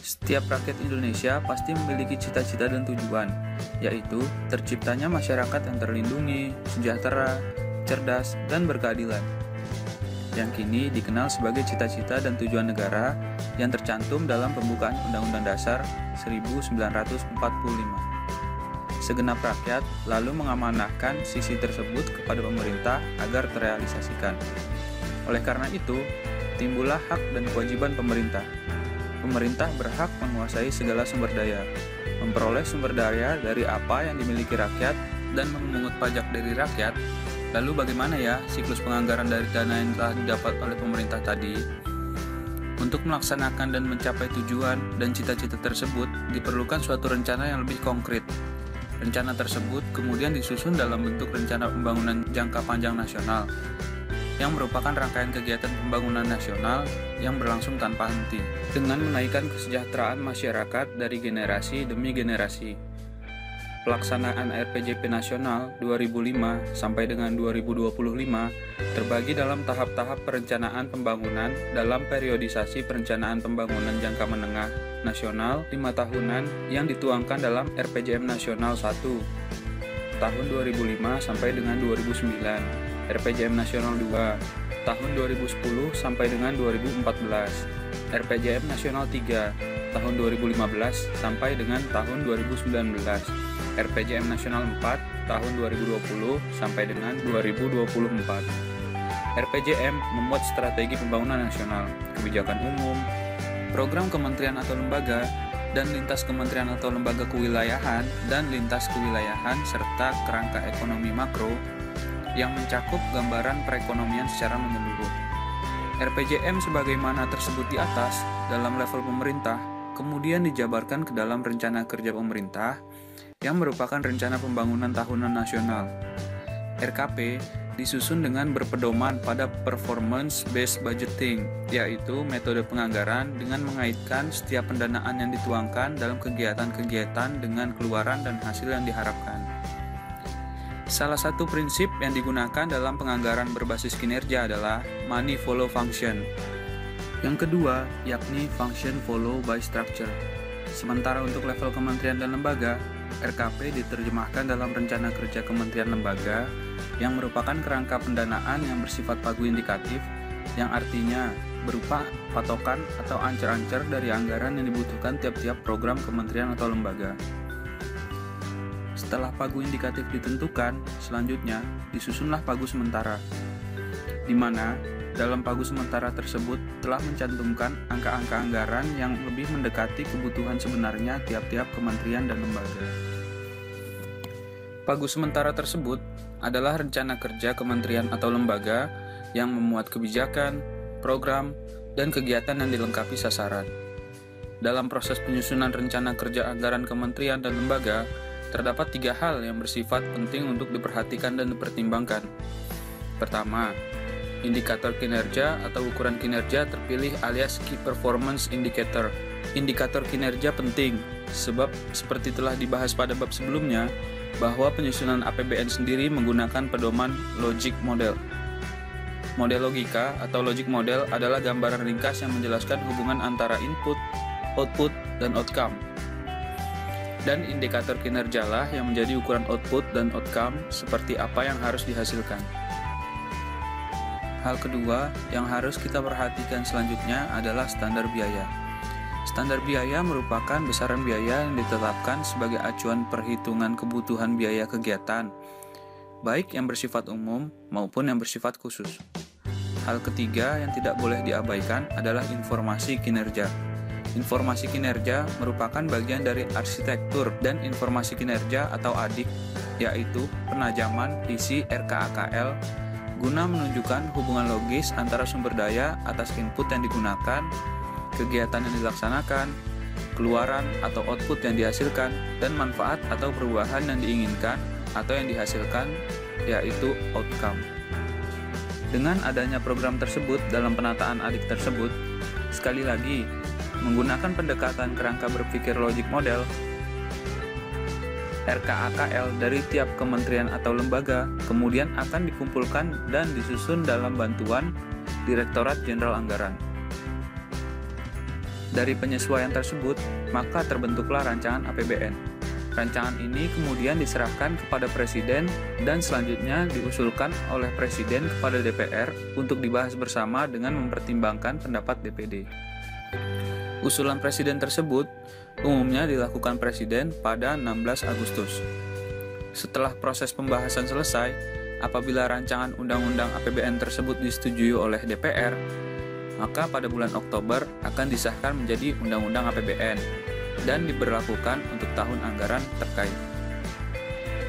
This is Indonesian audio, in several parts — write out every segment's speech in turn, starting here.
Setiap rakyat Indonesia pasti memiliki cita-cita dan tujuan, yaitu terciptanya masyarakat yang terlindungi, sejahtera, cerdas, dan berkeadilan. Yang kini dikenal sebagai cita-cita dan tujuan negara yang tercantum dalam pembukaan Undang-Undang Dasar 1945. Segenap rakyat lalu mengamanahkan sisi tersebut kepada pemerintah agar terrealisasikan. Oleh karena itu, timbullah hak dan kewajiban pemerintah. Pemerintah berhak menguasai segala sumber daya, memperoleh sumber daya dari apa yang dimiliki rakyat, dan memungut pajak dari rakyat. Lalu bagaimana ya siklus penganggaran dari dana yang telah didapat oleh pemerintah tadi? Untuk melaksanakan dan mencapai tujuan dan cita-cita tersebut, diperlukan suatu rencana yang lebih konkret. Rencana tersebut kemudian disusun dalam bentuk rencana pembangunan jangka panjang nasional, yang merupakan rangkaian kegiatan pembangunan nasional yang berlangsung tanpa henti, dengan menaikkan kesejahteraan masyarakat dari generasi demi generasi. Pelaksanaan RPJP Nasional 2005 sampai dengan 2025 terbagi dalam tahap-tahap perencanaan pembangunan dalam periodisasi perencanaan pembangunan jangka menengah nasional 5 tahunan yang dituangkan dalam RPJM Nasional 1 tahun 2005 sampai dengan 2009. RPJM Nasional 2 tahun 2010 sampai dengan 2014, RPJM Nasional 3 tahun 2015 sampai dengan tahun 2019, RPJM Nasional 4 tahun 2020 sampai dengan 2024. RPJM memuat strategi pembangunan nasional, kebijakan umum, program kementerian atau lembaga, dan lintas kementerian atau lembaga kewilayahan dan lintas kewilayahan serta kerangka ekonomi makro yang mencakup gambaran perekonomian secara menyeluruh. RPJM sebagaimana tersebut di atas dalam level pemerintah, kemudian dijabarkan ke dalam rencana kerja pemerintah yang merupakan rencana pembangunan tahunan nasional. RKP disusun dengan berpedoman pada performance-based budgeting, yaitu metode penganggaran dengan mengaitkan setiap pendanaan yang dituangkan dalam kegiatan-kegiatan dengan keluaran dan hasil yang diharapkan. Salah satu prinsip yang digunakan dalam penganggaran berbasis kinerja adalah money follow function. Yang kedua, yakni function follow by structure. Sementara untuk level kementerian dan lembaga, RKP diterjemahkan dalam rencana kerja kementerian lembaga yang merupakan kerangka pendanaan yang bersifat pagu indikatif, yang artinya berupa patokan atau ancer-ancer dari anggaran yang dibutuhkan tiap-tiap program kementerian atau lembaga. Setelah pagu indikatif ditentukan, selanjutnya disusunlah pagu sementara, di mana dalam pagu sementara tersebut telah mencantumkan angka-angka anggaran yang lebih mendekati kebutuhan sebenarnya tiap-tiap kementerian dan lembaga. Pagu sementara tersebut adalah rencana kerja kementerian atau lembaga yang memuat kebijakan, program, dan kegiatan yang dilengkapi sasaran. Dalam proses penyusunan rencana kerja anggaran kementerian dan lembaga, terdapat 3 hal yang bersifat penting untuk diperhatikan dan dipertimbangkan. Pertama, indikator kinerja atau ukuran kinerja terpilih alias Key Performance Indicator. Indikator kinerja penting, sebab seperti telah dibahas pada bab sebelumnya, bahwa penyusunan APBN sendiri menggunakan pedoman logic model. Model logika atau logic model adalah gambaran ringkas yang menjelaskan hubungan antara input, output, dan outcome. Dan indikator kinerjalah yang menjadi ukuran output dan outcome seperti apa yang harus dihasilkan. Hal kedua yang harus kita perhatikan selanjutnya adalah standar biaya. Standar biaya merupakan besaran biaya yang ditetapkan sebagai acuan perhitungan kebutuhan biaya kegiatan, baik yang bersifat umum maupun yang bersifat khusus. Hal ketiga yang tidak boleh diabaikan adalah informasi kinerja. Informasi kinerja merupakan bagian dari arsitektur dan informasi kinerja atau ADIK, yaitu penajaman isi RKAKL guna menunjukkan hubungan logis antara sumber daya atas input yang digunakan, kegiatan yang dilaksanakan, keluaran atau output yang dihasilkan, dan manfaat atau perubahan yang diinginkan atau yang dihasilkan, yaitu outcome. Dengan adanya program tersebut dalam penataan ADIK tersebut, sekali lagi, menggunakan pendekatan kerangka berpikir logic model, RKAKL dari tiap kementerian atau lembaga kemudian akan dikumpulkan dan disusun dalam bantuan Direktorat Jenderal Anggaran. Dari penyesuaian tersebut, maka terbentuklah rancangan APBN. Rancangan ini kemudian diserahkan kepada Presiden dan selanjutnya diusulkan oleh Presiden kepada DPR untuk dibahas bersama dengan mempertimbangkan pendapat DPD. Usulan Presiden tersebut umumnya dilakukan Presiden pada 16 Agustus. Setelah proses pembahasan selesai, apabila rancangan Undang-Undang APBN tersebut disetujui oleh DPR, maka pada bulan Oktober akan disahkan menjadi Undang-Undang APBN dan diberlakukan untuk tahun anggaran terkait.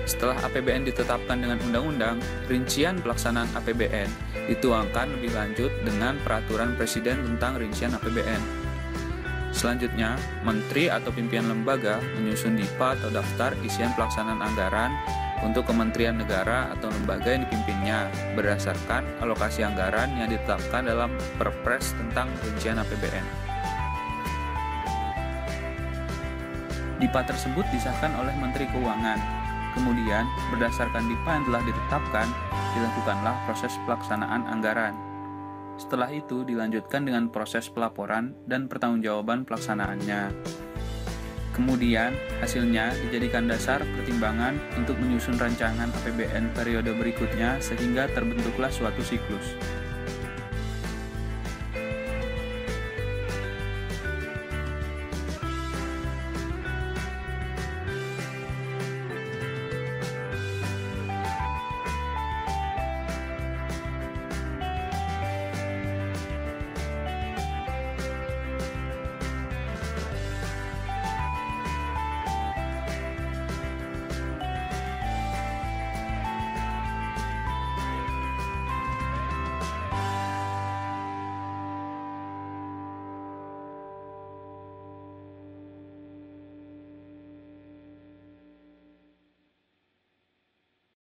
Setelah APBN ditetapkan dengan undang-undang, rincian pelaksanaan APBN dituangkan lebih lanjut dengan Peraturan Presiden tentang rincian APBN. Selanjutnya, Menteri atau pimpinan lembaga menyusun DIPA atau Daftar Isian Pelaksanaan Anggaran untuk kementerian negara atau lembaga yang dipimpinnya berdasarkan alokasi anggaran yang ditetapkan dalam Perpres tentang rincian APBN. DIPA tersebut disahkan oleh Menteri Keuangan. Kemudian, berdasarkan DIPA yang telah ditetapkan, dilakukanlah proses pelaksanaan anggaran. Setelah itu dilanjutkan dengan proses pelaporan dan pertanggungjawaban pelaksanaannya. Kemudian, hasilnya dijadikan dasar pertimbangan untuk menyusun rancangan APBN periode berikutnya sehingga terbentuklah suatu siklus.